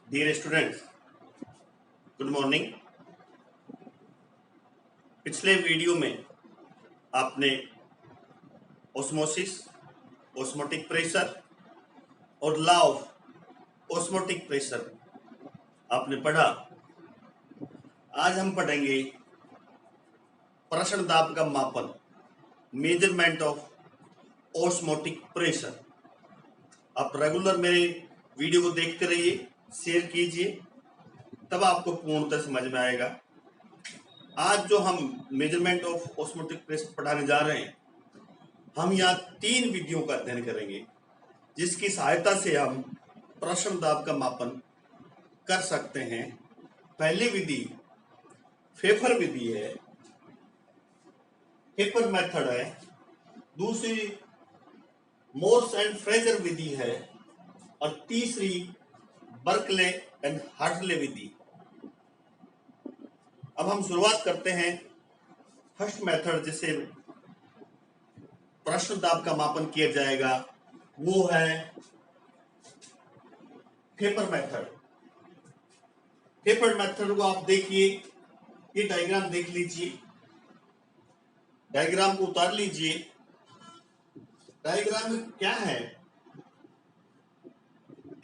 Dear students, good morning. पिछले video में आपने ऑस्मोसिस, ऑस्मोटिक प्रेशर और लॉ ऑफ ऑस्मोटिक प्रेशर आपने पढ़ा। आज हम पढ़ेंगे प्रश्न दाब का मापन, मेजरमेंट ऑफ ऑस्मोटिक प्रेशर। आप रेगुलर मेरे वीडियो को देखते रहिए, शेयर कीजिए, तब आपको पूर्णतः समझ में आएगा। आज जो हम मेजरमेंट ऑफ ऑस्मोटिक प्रेशर पढ़ाने जा रहे हैं, हम यहाँ 3 विधियों का अध्ययन करेंगे जिसकी सहायता से हम प्रश्न दाब का मापन कर सकते हैं। पहली विधि फेफर विधि है, फेफर मेथड है। दूसरी मोर्स एंड फ्रेजर विधि है और तीसरी बर्कले एंड हार्टले विधि। अब हम शुरुआत करते हैं फर्स्ट मेथड जिससे प्रश्न दाब का मापन किया जाएगा, वो है फेफर मेथड। फेफर मेथड को आप देखिए, ये डायग्राम देख लीजिए, डायग्राम को उतार लीजिए। डायग्राम में क्या है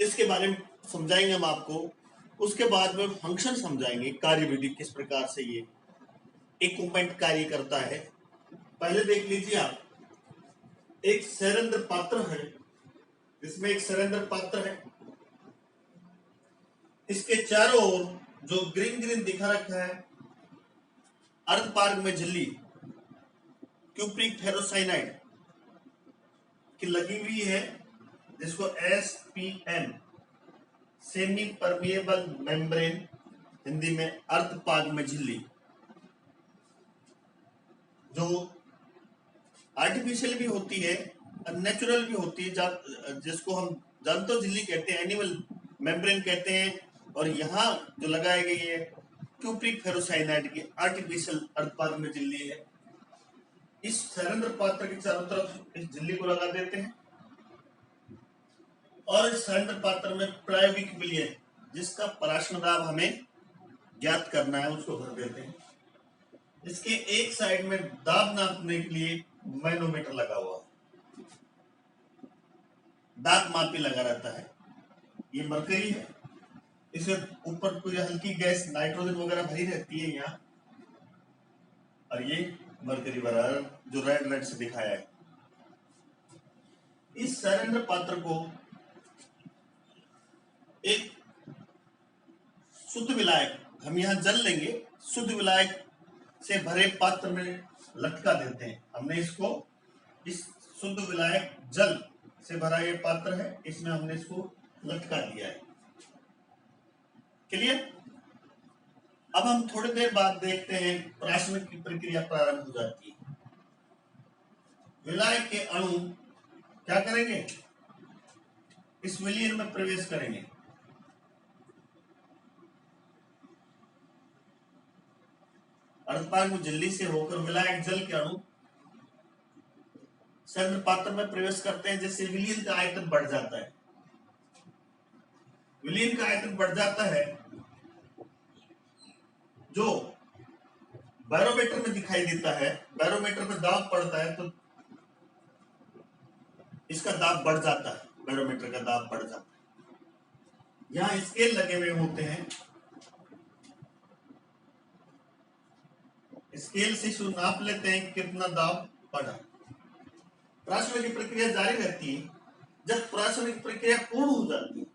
इसके बारे में समझाएंगे हम आपको। उसके बाद में फंक्शन समझाएंगे, कार्यविधि किस प्रकार से ये इक्विपमेंट कार्य करता है। पहले देख लीजिए आप, एक सिलेंडर पात्र है, इसमें एक सिलेंडर पात्र है, इसके चारों ओर जो ग्रीन ग्रीन दिखा रखा है अर्ध पार्क में झिल्ली क्यूप्रिक फेरोसाइनाइड की लगी हुई है, जिसको SPM semi permeable membrane, Hindi में अर्ध पार्क में झिल्ली, जो आर्टिफिशियल भी होती है और नेचुरल भी होती है, जिसको हम जंतु झिल्ली कहते हैं, एनिमल मेम्ब्रेन कहते हैं। और यहाँ जो लगाई गई है क्यूप्रिक फेरोसाइनाइड की आर्टिफिशियल अर्ध पार्क में झिल्ली है। इस सिलेंडर पात्र के चारों तरफ इस झिल्ली को लगा देते हैं और इस सिलेंडर पात्र में प्रायोगिक विलयन, जिसका पराशर दाब हमें ज्ञात करना है, उसको भर देते हैं। इसके एक साइड में दाब नापने के लिए मैनोमीटर लगा हुआ है, दाब मापी लगा रहता है। ये मरकरी है, इसे ऊपर कोई हल्की गैस नाइट्रोजन वगैरह भरी रहती है यहाँ, और ये मरकरी भरा जो रेड से दिखाया है। इस सिलेंडर पात्र को एक शुद्ध विलायक, हम यहाँ जल लेंगे, शुद्ध विलायक से भरे पात्र में लटका देते हैं। हमने इसको, इस शुद्ध विलायक जल से भरा ये पात्र है, इसमें हमने इसको लटका दिया है। क्लियर? अब हम थोड़ी देर बाद देखते हैं प्राशन की प्रक्रिया प्रारंभ हो जाती है। विलायक के अणु क्या करेंगे? इस विलयन में प्रवेश करेंगे। अर्धपार्क में झिल्ली से होकर विलायक जल के अणु सिलेंडर पात्र में प्रवेश करते हैं, जिससे विलयन का आयतन बढ़ जाता है। विलयन का आयतन बढ़ जाता है जो बैरोमीटर में दिखाई देता है। बैरोमीटर में दाब पड़ता है तो इसका दाब बढ़ जाता है, बैरोमीटर का दाब बढ़ जाता है। यहाँ स्केल लगे हुए होते हैं, स्केल से नाप लेते हैं कितना दाब बढ़ा। प्राशन की प्रक्रिया जारी रहती है। जब प्राशन की प्रक्रिया पूर्ण हो जाती है,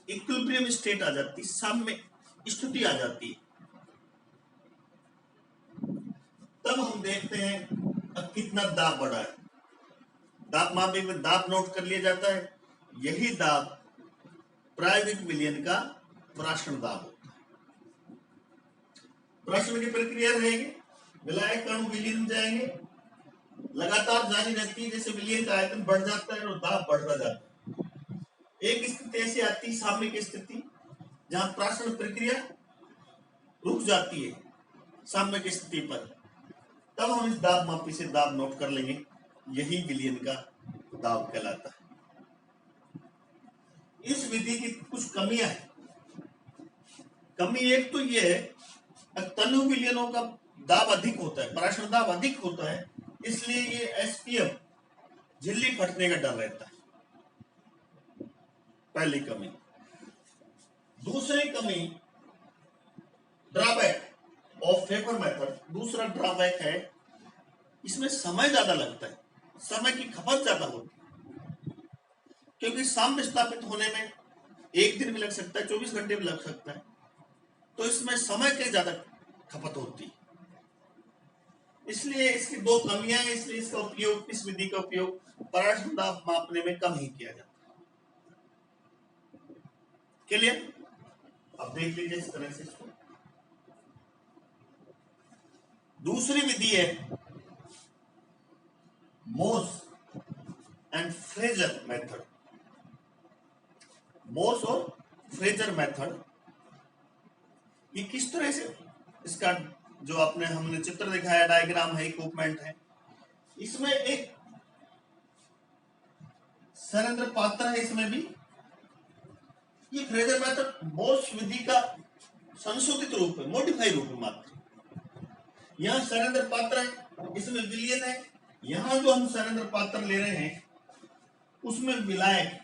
इक्विलिब्रियम स्टेट आ जाती है, साम्य स्थिति आ जाती है, तब हम देखते हैं अब कितना दाब बढ़ा है। दाब मापी में दाब नोट कर लिया जाता है। यही दाब प्रायोगिक विलयन का प्राशन दाब होता है। प्राशन की प्रक्रिया रहेगी, विलायक अणु विलीन में जाएंगे, लगातार जारी रहती है, जैसे विलयन का आयतन बढ़ जाता है और दाब बढ़ता जाता है। एक स्थिति ऐसी आती है, साम्यिक स्थिति, जहां प्राशन प्रक्रिया रुक जाती है साम्यिक स्थिति पर, तब हम इस दाब मापी से दाब नोट कर लेंगे। यही विलयन का दाब कहलाता है। इस विधि की कुछ कमियां हैं, कमी एक तो ये है, तनु विलयनों का दाब अधिक होता है, पराशर दाब अधिक होता है, इसलिए ये एसपीएम झिल्ली फटने का डर रहता है, पहली कमी। दूसरी कमी, ड्रॉबैक ऑफ फेफर मेथड, दूसरा ड्रॉबैक है इसमें समय ज्यादा लगता है, समय की खपत ज्यादा होती है, क्योंकि साम्य स्थापित होने में 1 दिन भी लग सकता है, 24 घंटे भी लग सकता है, तो इसमें समय की ज्यादा खपत होती है, इसलिए इसकी 2 कमियां हैं, इसलिए इसका उपयोग, इस विधि का उपयोग पराशर दाब मापने में कम ही किया जाता है। क्लियर? अब देख लीजिए इस तरह से इसको। दूसरी विधि है Morse and Frazer method. Morse और फ्रेजर मेथड, ये किस तरह से, इसका जो आपने हमने चित्र दिखाया, डायग्राम है, इक्विपमेंट है, इसमें एक सरेंद्र पात्र है, इसमें भी ये फ्रेजर मेथड मोर्स विधि का संशोधित रूप है, मॉडिफाई रूप है मात्र। यहां सरेंद्र पात्र है, इसमें विलयन है, यहां जो हम सरेंद्र पात्र ले रहे हैं उसमें विलायक,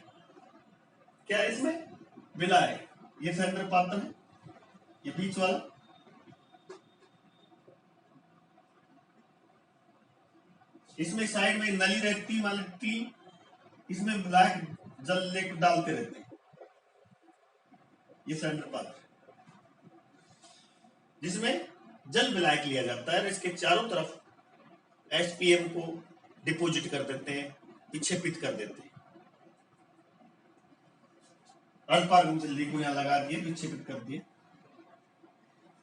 क्या है इसमें विलायक, ये सरेंद्र पात्र है, ये बीच वाला, इसमें साइड में नली रहती है, इसमें विलायक जल लेकर डालते रहते हैं, ये सरेंद्र पात्र जिसमें जल विलायक लिया जाता है और इसके चारों तरफ एसपीएम को डिपॉजिट कर देते हैं, विक्षेपित कर देते हैं, अर्धपारगम झिल्ली को यहां लगा दिए, विक्षेपित कर दिए।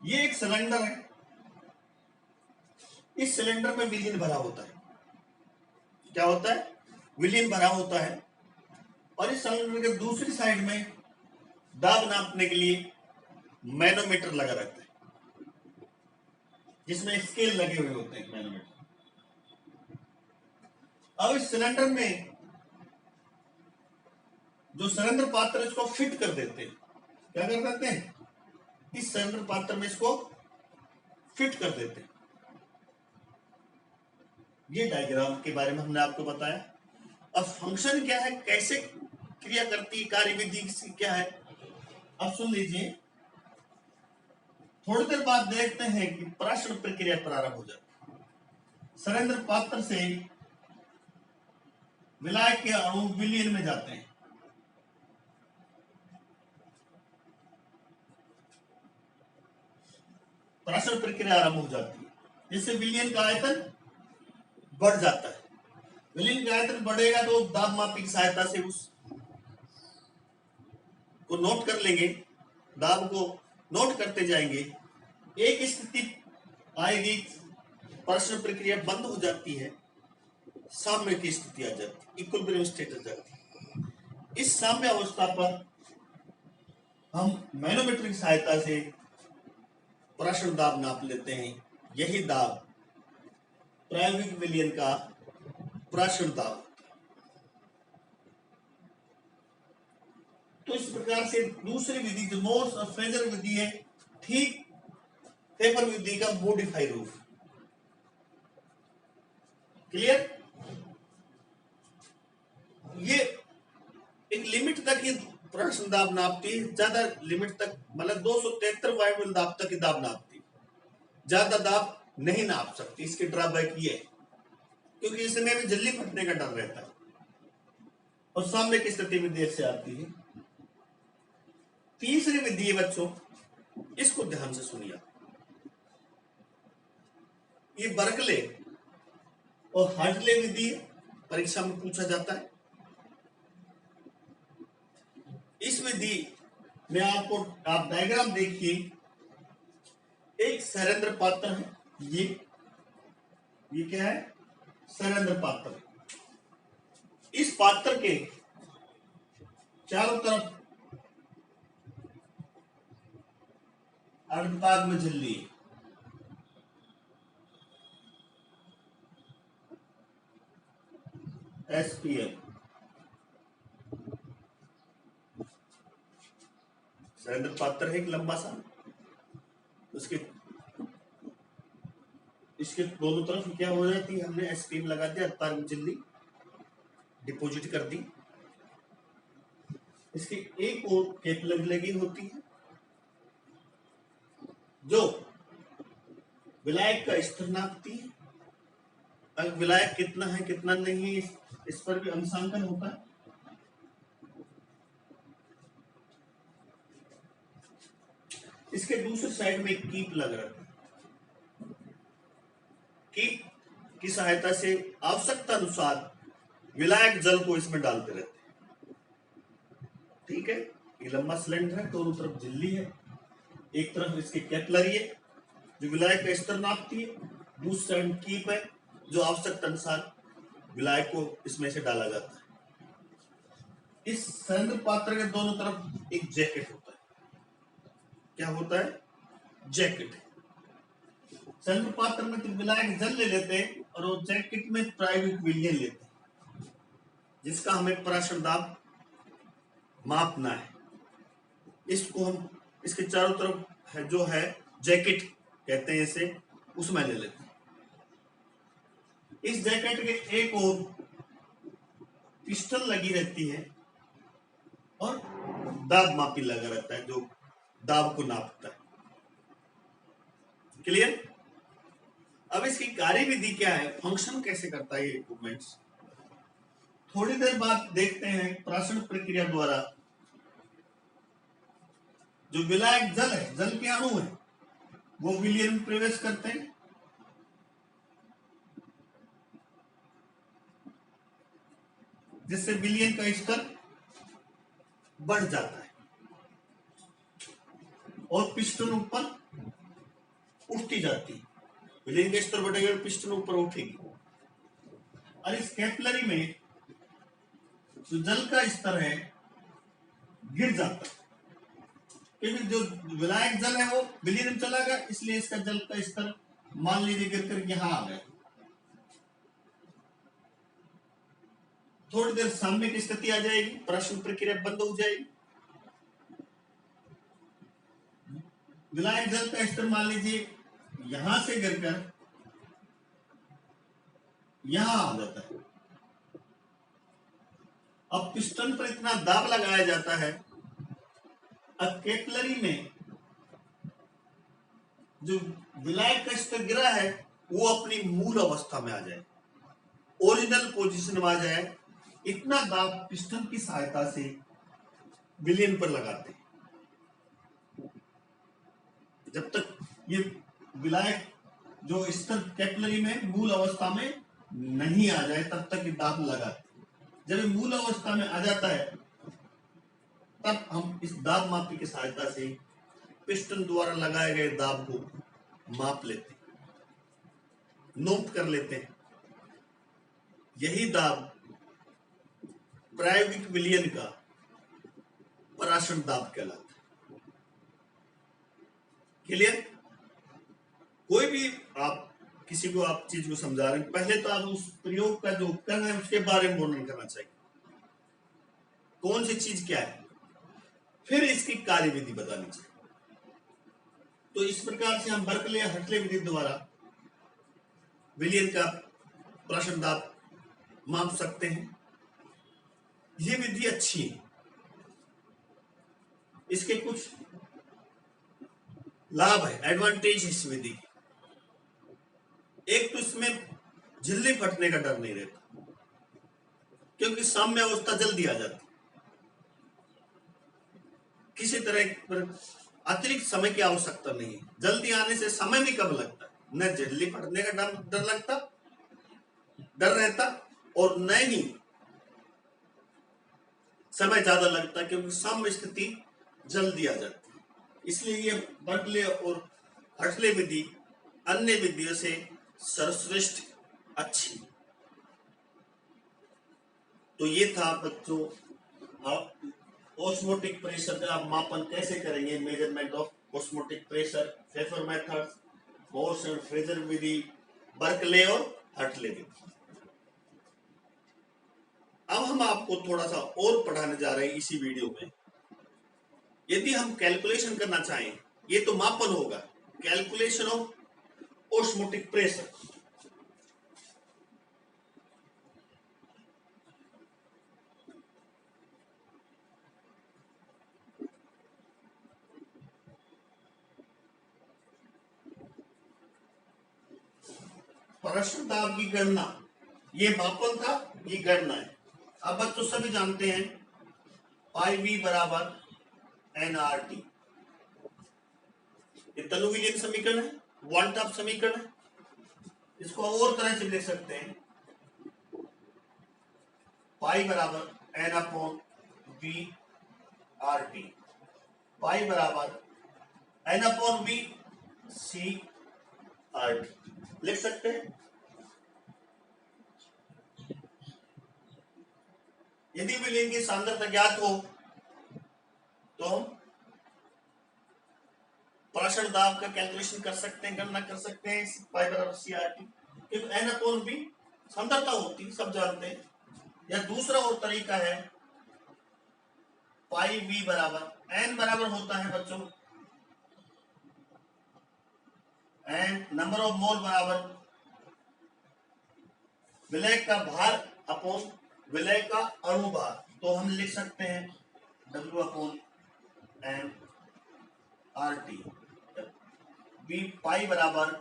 ये एक सिलेंडर है, इस सिलेंडर में विलयन भरा होता है, क्या होता है, विलयन भरा होता है, और इस सिलेंडर के दूसरी साइड में दाब नापने के लिए मैनोमीटर लगा रहता है, जिसमें स्केल लगे हुए होते हैं, मैनोमीटर। अब इस सिलेंडर में जो सिलेंडर पात्र इसको फिट कर देते हैं, क्या कर देते हैं, इस सिलेंडर पात्र में इसको फिट कर देते हैं। ये डायग्राम के बारे में हमने आपको बताया। अब फंक्शन क्या है, कैसे क्रिया करती है, कार्यविधि क्या है, अब सुन लीजिए। थोड़ी देर बाद देखते हैं कि पराशर प्रक्रिया प्रारंभ हो जाती है, सरेंद्र पात्र से विलायक के अणु विलयन में जाते हैं, पराशर प्रक्रिया आरंभ हो जाती है, जिससे विलयन का आयतन बढ़ जाता है। विलयन का आयतन बढ़ेगा तो दाब मापी की सहायता से उस को नोट कर लेंगे, दाब को नोट करते जाएंगे, एक स्थिति आएगी, पराशर प्रक्रिया बंद हो जाती है, साम्य की स्थिति आ जाती है, इक्विलिब्रियम स्टेट आ जाती है। इस साम्य अवस्था पर हम मैनोमीटर की सहायता से पराशर दाब नाप लेते हैं, यही दाब प्रायोगिक विलयन का पराशर दाब। तो इस प्रकार से दूसरी विधि जो मोर्स और फ्रेजर विधि है, ठीक फेफर विधि का मॉडिफाई रूप। क्लियर? ये एक लिमिट तक ही पराशर दाब नापती है, ज्यादा लिमिट तक, मतलब 273 वायुमंडल दाब तक ही दाब नापती, ज्यादा दाब नहीं नाप सकती। इसके ड्रॉबैक ये है, क्योंकि इसमें भी झिल्ली फटने का डर रहता है और सामने की स्थिति में देर से आती है। तीसरी विधि है बच्चों, इसको ध्यान से सुनिए, ये बर्कले और हार्टले विधि परीक्षा में पूछा जाता है। इस विधि में आपको, आप डायग्राम देखिए, एक सरेंद्र पात्र है, ये क्या है, सरेंद्र पात्र। इस पात्र के चारों तरफ अर्धपाद में झिल्ली, एसपीएम, सरेंद्र पात्र है एक लंबा सा, उसके इसके दोनों तरफ क्या हो जाती है, हमने एसपीएम लगा दिया, तार में झिल्ली डिपॉजिट कर दी। इसकी एक और कैपिलरी लगी होती है जो विलायक का स्तर नापती है। अब विलायक कितना है कितना नहीं, इस पर भी अंशांकन होता है। इसके दूसरी साइड में एक कीप लग रहा है। कीप की सहायता से आवश्यकता अनुसार विलायक जल को इसमें डालते रहते हैं। ठीक है, ये लंबा सिलेंडर है, दोनों तरफ झिल्ली है, एक तरफ इसके कैपिलरी है जो विलायक का स्तर नापती है, दूसरी साइड कीप है जो आवश्यकता अनुसार विलायक को इसमें से डाला जाता है। इस सिलेंडर पात्र के दोनों तरफ एक जैकेट होता है। क्या होता है? जैकेट। सिलेंडर पात्र में तो विलायक जल ले लेते हैं और वो जैकेट में प्राइवेट विलियन लेते हैं, जिसका हमें पराशर दाब मापना है। इसको हम इसके चारों तरफ है जो है जैकेट कहते हैं इसे, उसमें ले लेते हैं। इस जैकेट के एक ओर पिस्टन लगी रहती है और दाब मापी लगा रहता है जो दाब को नापता है। क्लियर? अब इसकी कार्यविधि क्या है, फंक्शन कैसे करता है ये इक्विपमेंट्स, थोड़ी देर बाद देखते हैं। प्राशन प्रक्रिया द्वारा जो विलायक जल है, जल के अणु है, वो विलियन में प्रवेश करते हैं। जिससे विलियन का स्तर बढ़ जाता है और पिस्टन ऊपर उठती जाती है। विलियन का स्तर बढ़ेगा, पिस्टन ऊपर उठेगी। और इस कैपिलरी में जो जल का स्तर है गिर जाता है, क्योंकि जो विलायक जल है वो विलियन में चला गया, इसलिए इसका जल का स्तर मान लीजिए गिरकर यहां आ गया। थोड़ी देर सामने की स्थिति आ जाएगी, प्राशन प्रक्रिया बंद हो जाएगी। विलायक जल का स्तर मान लीजिए यहां से गिरकर यहां आ जाता है। अब पिस्टन पर इतना दाब लगाया जाता है, अब कैपिलरी में जो विलायक का स्तर गिरा है वो अपनी मूल अवस्था में आ जाए, ओरिजिनल पोजीशन में आ जाए। इतना दाब पिस्टन की सहायता से विलियन पर लगाते हैं। जब तक ये विलायक जो स्तर कैपिलरी में मूल अवस्था में नहीं आ जाए तब तक ये दाब लगाते हैं। जब ये मूल अवस्था में आ जाता है तब हम इस दाब मापी की सहायता से पिस्टन द्वारा लगाए गए दाब को माप लेते हैं, नोट कर लेते हैं। यही दाब प्रायोगिक विलियन का पराशर दाब कहलाता है। क्लियर? कोई भी आप किसी को आप चीज को समझा रहे हैं, पहले तो आप उस प्रयोग का जो उपकरण है उसके बारे में वर्णन करना चाहिए, कौन सी चीज क्या है, फिर इसकी कार्यविधि बतानी चाहिए। तो इस प्रकार से हम बर्कले या हटले विधि द्वारा विलियन का पराशर दाब माप सकते हैं। ये विधि अच्छी है, इसके कुछ लाभ है, एडवांटेज है इस विधि की। एक तो इसमें झिल्ली फटने का डर नहीं रहता, क्योंकि साम्य अवस्था जल्दी आ जाती। किसी तरह पर अतिरिक्त समय की आवश्यकता नहीं है। जल्दी आने से समय भी कम लगता है, न झिल्ली फटने का डर रहता और न ही समय ज्यादा लगता, क्योंकि साम्य स्थिति जल्दी आ जाती है। इसलिए ये बर्कले और हटले विधि अन्य विधियों से सर्वश्रेष्ठ अच्छी। तो ये था बच्चों, आप ऑस्मोटिक प्रेशर का मापन कैसे करेंगे, measurement of osmotic pressure, Pfeffer methods, Morse and Frazer विधि, बर्कले और हटले विधि। अब हम आपको थोड़ा सा और पढ़ाने जा रहे हैं इसी वीडियो में। यदि हम कैलकुलेशन करना चाहें, ये तो मापन होगा, कैलकुलेशन ऑफ ऑस्मोटिक प्रेशर। प्रश्न दाब की गणना, ये मापन था, ये गणना है। अब बच्चों सभी जानते हैं पाई वी बराबर एन आर टी, ये तनु विलियन समीकरण है, वन टॉप समीकरण है। इसको और तरह से लिख सकते हैं, पाई बराबर n upon V R T, pi बराबर n upon V C R T लिख सकते हैं। यदि विलयन की सांद्रता ज्ञात हो तो हम प्रसारण दाब का कैलकुलेशन कर सकते हैं, गणना कर सकते हैं पाई बराबर सी आर टी, क्योंकि एन अपॉन बी सांद्रता होती, सब जानते हैं। या दूसरा और तरीका है, पाई वी बराबर एन बराबर होता है बच्चों एन नंबर ऑफ मोल बराबर विलय का भार अपॉन विलय का अणु भार, तो हम लिख सकते हैं W upon n R T, V pi बराबर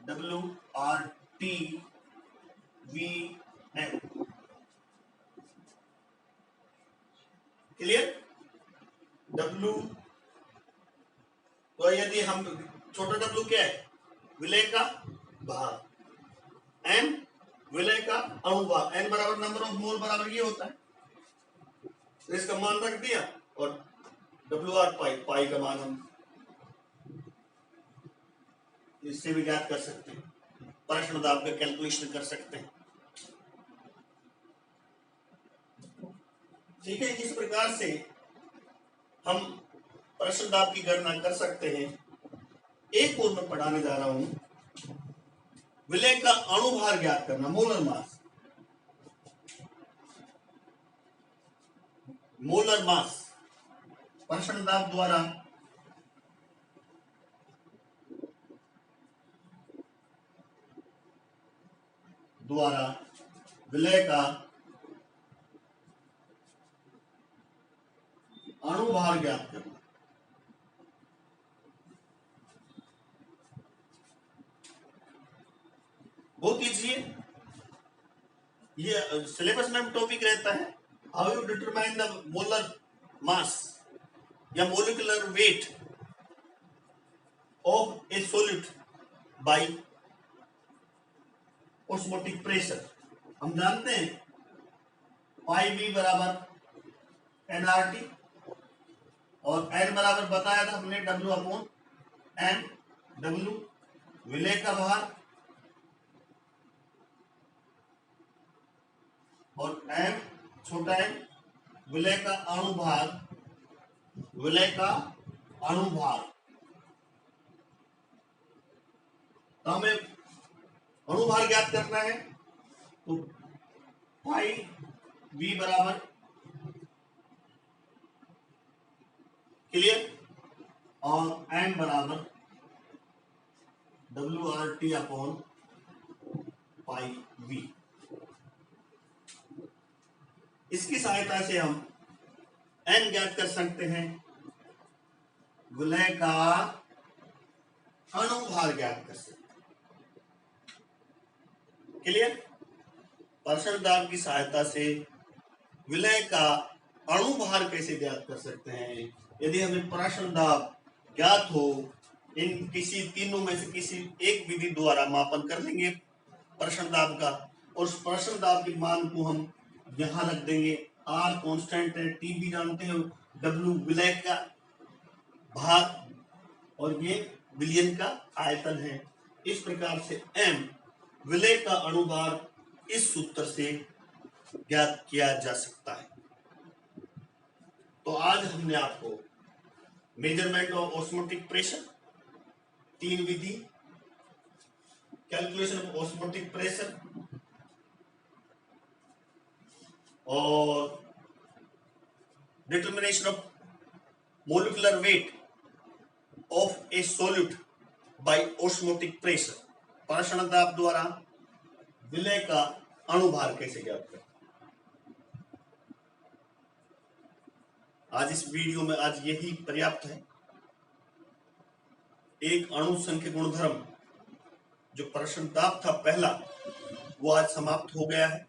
W R T V n. Clear? W, तो यदि हम छोटा W क्या है? विलय का भार, M विलय का अणु भार, N बराबर नंबर ऑफ मोल बराबर ये होता है, तो इसका मान रख दिया और W आर पाई, पाई का मान हम इससे भी ज्ञात कर सकते हैं, प्रश्न दाब का कैलकुलेशन कर सकते हैं। ठीक है, इस प्रकार से हम प्रश्न दाब की गणना कर सकते हैं। एक और मैं पढ़ाने जा रहा हूं, विलय का अणुभार ज्ञात करना, मोलर मास। मोलर मास प्रश्न दाब द्वारा विलय का अणुभार ज्ञात करना। बहुत इजी है, ये सिलेबस में टॉपिक रहता है, how you determine the molar mass या molecular weight of a solute by osmotic pressure. हम जानते हैं पाई वी बराबर एन आर टी और एन बराबर बताया था हमने W अपॉन एन, W विलय का भार और M छोटा m विलय का अणुभार, विलय का अणुभार। तो हमें अणुभार ज्ञात करना है, तो पाई V बराबर, क्लियर, और M बराबर W R T upon pi V। इसकी सहायता से हम N ज्ञात कर सकते हैं, विलय का अणुभार ज्ञात कर सकते हैं। क्लियर? प्रश्न दाब की सहायता से विलय का अणुभार कैसे ज्ञात कर सकते हैं? यदि हमें प्रश्न दाब ज्ञात हो, इन किसी तीनों में से किसी एक विधि द्वारा मापन कर लेंगे प्रश्न दाब का, और उस प्रश्न दाब के मान को हम यहां रख देंगे। R कांस्टेंट है, T भी जानते हो, W विलय का भार और ये विलयन का आयतन है। इस प्रकार से M विलय का अणुभार इस सूत्र से ज्ञात किया जा सकता है। तो आज हमने आपको मेजरमेंट ऑफ ऑस्मोटिक प्रेशर, तीन विधि, कैलकुलेशन ऑफ ऑस्मोटिक प्रेशर और determination of molecular weight of a solute by osmotic pressure, प्रसरण दाब द्वारा विलय का अणुभार कैसे ज्ञात करें। आज इस वीडियो में आज यही पर्याप्त है। एक अणु संख्य गुणधर्म जो प्रसरण दाब था पहला, वो आज समाप्त हो गया है।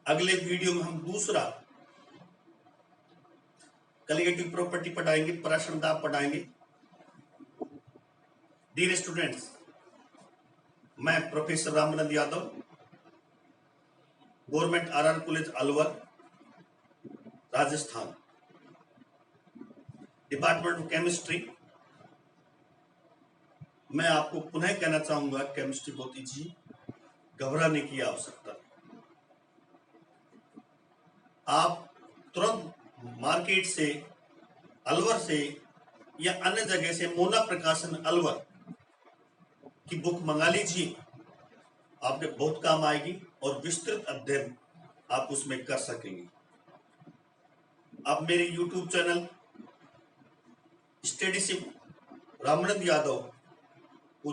अगले वीडियो में हम दूसरा कलिगेटिव प्रॉपर्टी पढ़ाएंगे, प्रसरण दाब पढ़ाएंगे। डियर स्टूडेंट्स, मैं professor Ramanand Yadav, government RR college Alwar, Rajasthan, department of chemistry. मैं आपको पुनः कहना चाहूंगा, केमिस्ट्री बहुत इजी, घबराने की आवश्यकता नहीं। आप तुरंत मार्केट से, अलवर से या अन्य जगह से मोना प्रकाशन अलवर की बुक मंगा लीजिए, आपके बहुत काम आएगी और विस्तृत अध्ययन आप उसमें कर सकेंगे। आप मेरे YouTube channel Studyship Ramanand Yadav को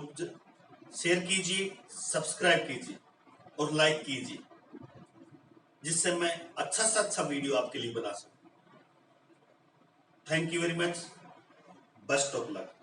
शेयर कीजिए, सब्सक्राइब कीजिए और लाइक कीजिए, जिससे मैं अच्छा से अच्छा वीडियो आपके लिए बना सकूं। Thank you very much, best of luck.